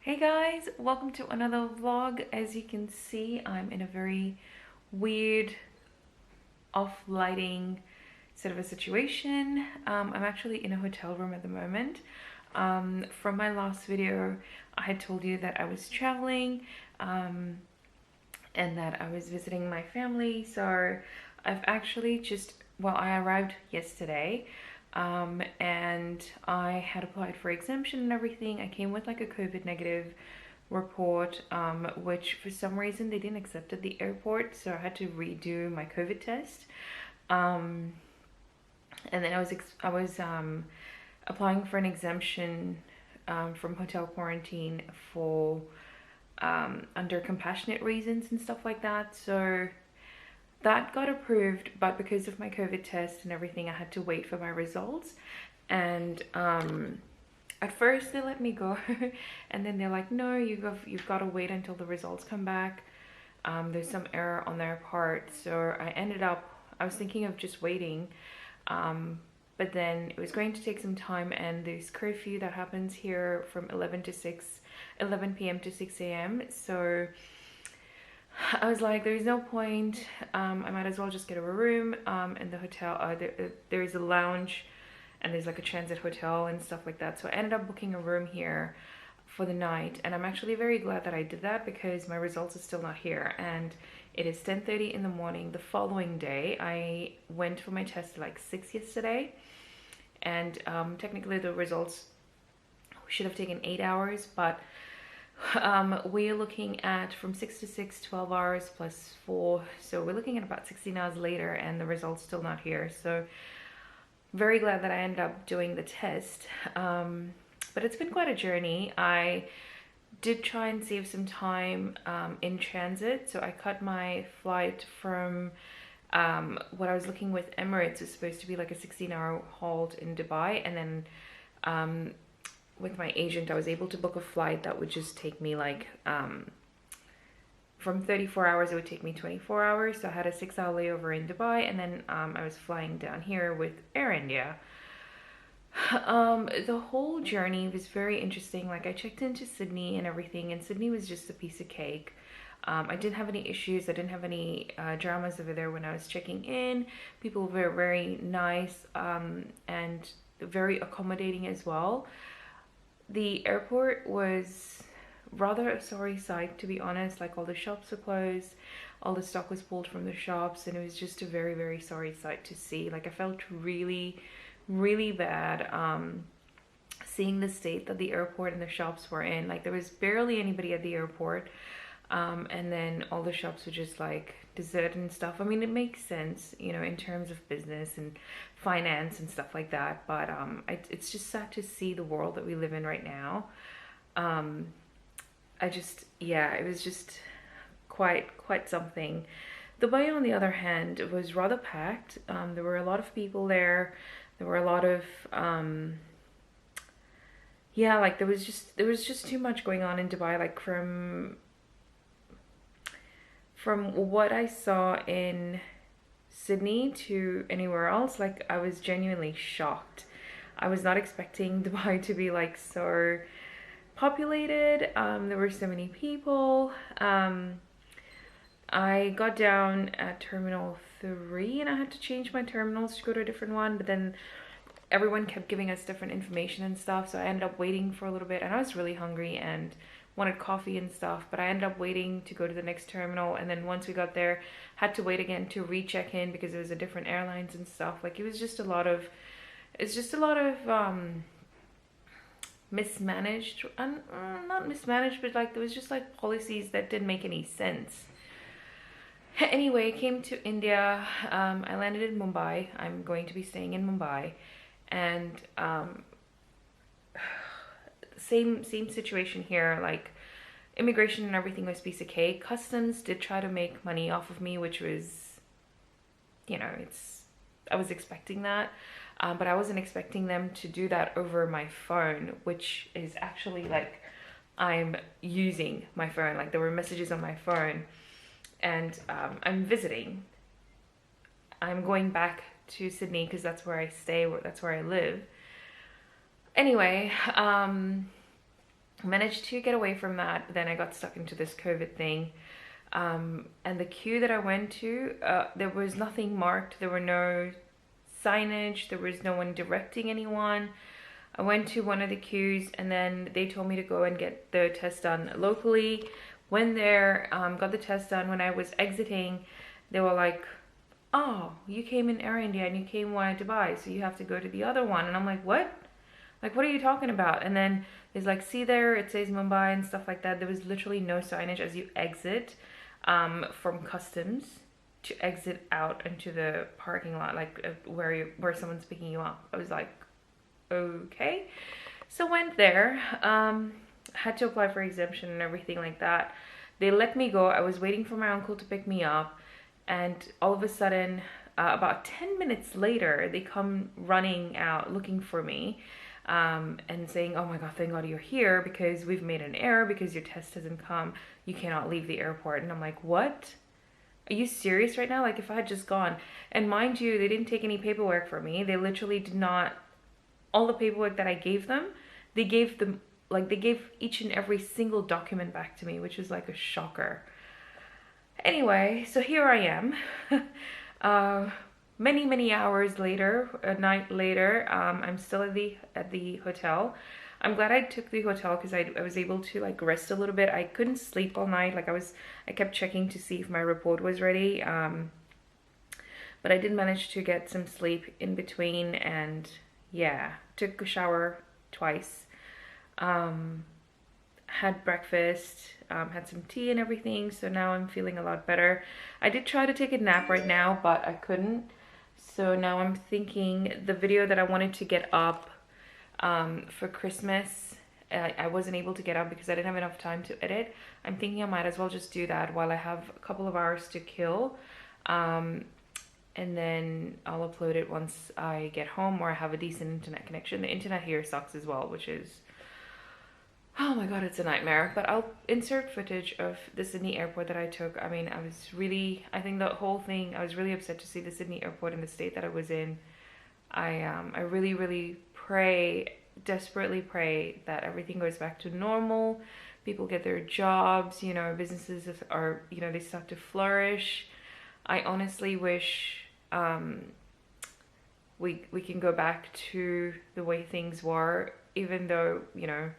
Hey guys, welcome to another vlog. As you can see, I'm in a very weird off lighting sort of a situation. I'm actually in a hotel room at the moment. From my last video, I had told you that I was traveling and that I was visiting my family. So I've actually I arrived yesterday. And I had applied for exemption and everything. I came with like a COVID negative report, which for some reason they didn't accept at the airport, so I had to redo my COVID test. And then I was applying for an exemption from hotel quarantine for under compassionate reasons and stuff like that. So that got approved, but because of my COVID test and everything, I had to wait for my results. And at first they let me go, and then they're like, no, you've got to wait until the results come back. There's some error on their part. So I was thinking of just waiting, but then it was going to take some time, and there's curfew that happens here from 11 p.m. to 6 a.m. So I was like, there's no point. I might as well just get a room in the hotel. There is a lounge and there's like a transit hotel and stuff like that. So I ended up booking a room here for the night, and I'm actually very glad that I did that because my results are still not here, and it is 10:30 in the morning the following day. I went for my test at like 6 yesterday, and technically the results should have taken 8 hours, but we're looking at from 6 to 6, 12 hours plus 4, so we're looking at about 16 hours later and the results still not here. So very glad that I ended up doing the test, but it's been quite a journey. I did try and save some time in transit, so I cut my flight from what I was looking with Emirates is supposed to be like a 16-hour halt in Dubai, and then with my agent I was able to book a flight that would just take me like from 34 hours it would take me 24 hours. So I had a 6-hour layover in Dubai, and then I was flying down here with Air India. The whole journey was very interesting. Like, I checked into Sydney and everything, and Sydney was just a piece of cake. I didn't have any issues. I didn't have any dramas over there when I was checking in. People were very nice and very accommodating as well. The airport was rather a sorry sight, to be honest. Like, all the shops were closed, all the stock was pulled from the shops, and it was just a very, very sorry sight to see. Like, I felt really, really bad seeing the state that the airport and the shops were in. Like, there was barely anybody at the airport, and then all the shops were just like deserted and stuff. I mean, it makes sense, you know, in terms of business and finance and stuff like that, but it's just sad to see the world that we live in right now. Yeah, it was just quite something. Dubai, on the other hand, was rather packed. There were a lot of people there. There were a lot of yeah, like there was just too much going on in Dubai. Like, from what I saw in Sydney to anywhere else, like, I was genuinely shocked. I was not expecting Dubai to be like so populated. There were so many people. I got down at Terminal 3 and I had to change my terminals to go to a different one, but then everyone kept giving us different information and stuff, so I ended up waiting for a little bit, and I was really hungry and wanted coffee and stuff, but I ended up waiting to go to the next terminal, and then once we got there, had to wait again to recheck in because it was a different airlines and stuff. Like, it was just a lot of, it's just a lot of mismanaged, and not mismanaged, but like there was just like policies that didn't make any sense. Anyway, came to India. I landed in Mumbai. I'm going to be staying in Mumbai, and same situation here. Like, immigration and everything was piece of cake. Customs did try to make money off of me, which was, you know, I was expecting that, but I wasn't expecting them to do that over my phone, which is actually like, I'm using my phone. Like, there were messages on my phone, and I'm visiting. I'm going back to Sydney because that's where I stay, that's where I live. Anyway, managed to get away from that, but then I got stuck into this COVID thing. And the queue that I went to, there was nothing marked. There were no signage. There was no one directing anyone. I went to one of the queues and then they told me to go and get the test done locally. Went there, got the test done. When I was exiting, they were like, oh, you came in Air India and you came via Dubai, so you have to go to the other one. And I'm like, what? Like, what are you talking about? And then it's like, see there, it says Mumbai and stuff like that. There was literally no signage as you exit from customs to exit out into the parking lot, like where someone's picking you up. I was like, okay. So went there, had to apply for exemption and everything like that. They let me go. I was waiting for my uncle to pick me up, and all of a sudden, about 10 minutes later, they come running out looking for me, and saying, oh my god, thank god you're here, because we've made an error because your test hasn't come, you cannot leave the airport. And I'm like, what? Are you serious right now? Like, if I had just gone, and mind you, they didn't take any paperwork for me. They literally did not. All the paperwork that I gave them, they gave them, like, they gave each and every single document back to me, which is like a shocker. Anyway, so here I am. Many hours later, a night later, I'm still at the hotel. I'm glad I took the hotel because I was able to like rest a little bit. I couldn't sleep all night. Like I kept checking to see if my report was ready. But I did manage to get some sleep in between, and yeah, took a shower twice. Had breakfast, had some tea and everything, so now I'm feeling a lot better. I did try to take a nap right now, but I couldn't. So now I'm thinking the video that I wanted to get up for Christmas, I wasn't able to get up because I didn't have enough time to edit. I'm thinking I might as well just do that while I have a couple of hours to kill. And then I'll upload it once I get home or I have a decent internet connection. The internet here sucks as well, which is, oh my god, it's a nightmare. But I'll insert footage of the Sydney airport that I took. I mean, I think the whole thing, I was really upset to see the Sydney airport in the state that I was in. I really pray, desperately pray that everything goes back to normal. People get their jobs, you know, businesses are, you know, they start to flourish. I honestly wish we can go back to the way things were, even though, you know,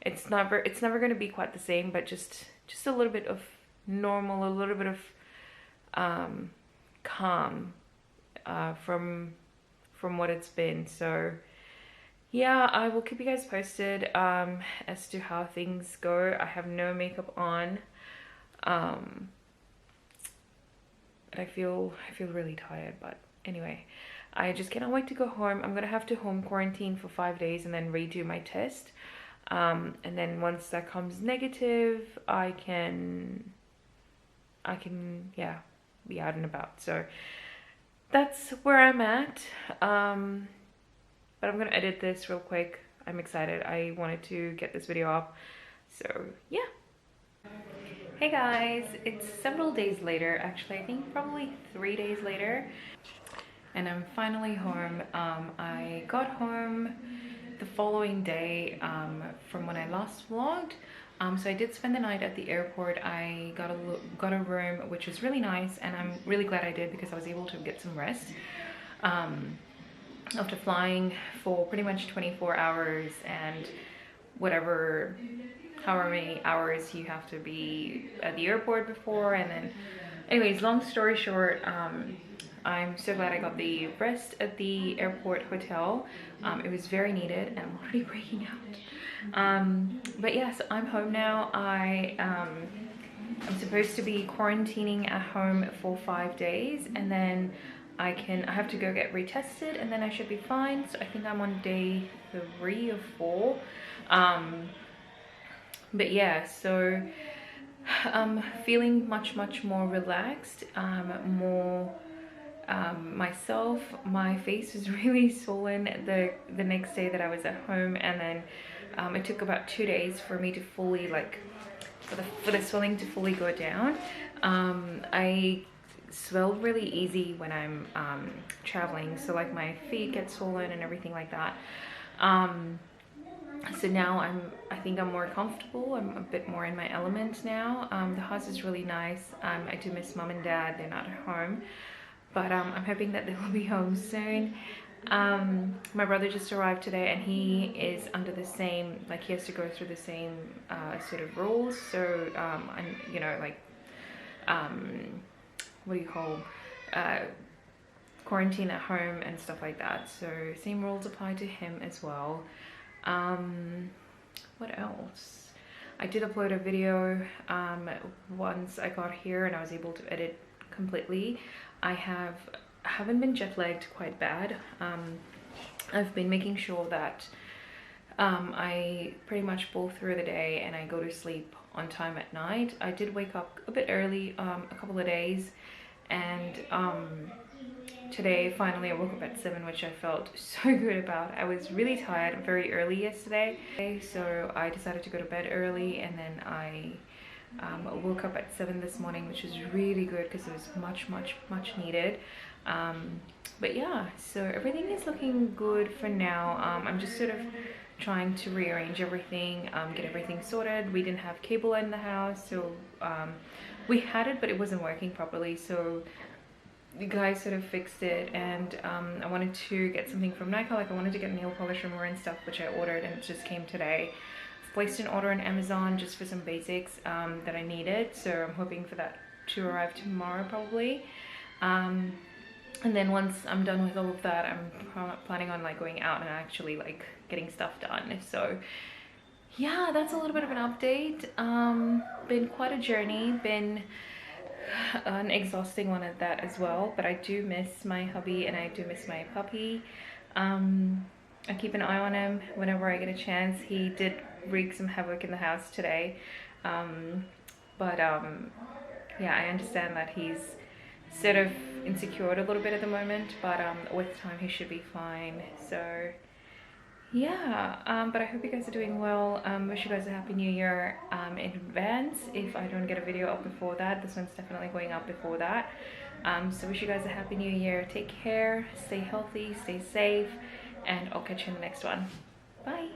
it's never going to be quite the same, but just a little bit of normal, a little bit of calm from what it's been. So yeah, I will keep you guys posted as to how things go. I have no makeup on. I feel really tired, but anyway, I just cannot wait to go home. I'm gonna have to home quarantine for 5 days and then redo my test, and then once that comes negative, I can yeah, be out and about. So that's where I'm at. But I'm gonna edit this real quick. I'm excited. I wanted to get this video up, so yeah. Hey guys, it's several days later, actually I think probably 3 days later, and I'm finally home. I got home the following day from when I last vlogged. So I did spend the night at the airport. I got a room, which was really nice, and I'm really glad I did because I was able to get some rest after flying for pretty much 24 hours and however many hours you have to be at the airport before. And then anyways, long story short, I'm so glad I got the rest at the airport hotel. It was very needed, and I'm already breaking out. But yeah, so I'm home now. I'm supposed to be quarantining at home for 5 days, and then I have to go get retested, and then I should be fine. So I think I'm on day 3 or 4. But yeah, so I'm feeling much more relaxed, more myself. My face was really swollen the next day that I was at home, and then it took about 2 days for me to fully, like, for the swelling to fully go down. I swell really easy when I'm traveling, so like my feet get swollen and everything like that. So now I think I'm more comfortable. I'm a bit more in my element now. The house is really nice. I do miss mom and dad. They're not at home, but I'm hoping that they will be home soon. My brother just arrived today, and he is under the same, like, he has to go through the same sort of rules. So and you know, like, what do you call, quarantine at home and stuff like that. So same rules apply to him as well. What else? I did upload a video once I got here and I was able to edit completely. I haven't been jet lagged quite bad. I've been making sure that I pretty much pull through the day and I go to sleep on time at night. I did wake up a bit early a couple of days, and today finally I woke up at 7, which I felt so good about. I was really tired very early yesterday, so I decided to go to bed early, and then I woke up at 7 this morning, which was really good because it was much needed. But yeah, so everything is looking good for now. I'm just sort of trying to rearrange everything, get everything sorted. We didn't have cable in the house, so we had it but it wasn't working properly, so the guys sort of fixed it. And I wanted to get something from Nike, like I wanted to get nail polish remover and stuff, which I ordered and it just came today. I've placed an order on Amazon just for some basics that I needed, so I'm hoping for that to arrive tomorrow probably. And then once I'm done with all of that, I'm planning on like going out and actually like getting stuff done. So yeah, that's a little bit of an update. Been quite a journey, been an exhausting one at that as well, but I do miss my hubby and I do miss my puppy. I keep an eye on him whenever I get a chance. He did wreak some havoc in the house today, but yeah, I understand that he's sort of insecure a little bit at the moment, but with time he should be fine. So yeah, but I hope you guys are doing well. Wish you guys a happy new year in advance. If I don't get a video up before that, this one's definitely going up before that. So wish you guys a happy new year. Take care, stay healthy, stay safe, and I'll catch you in the next one. Bye.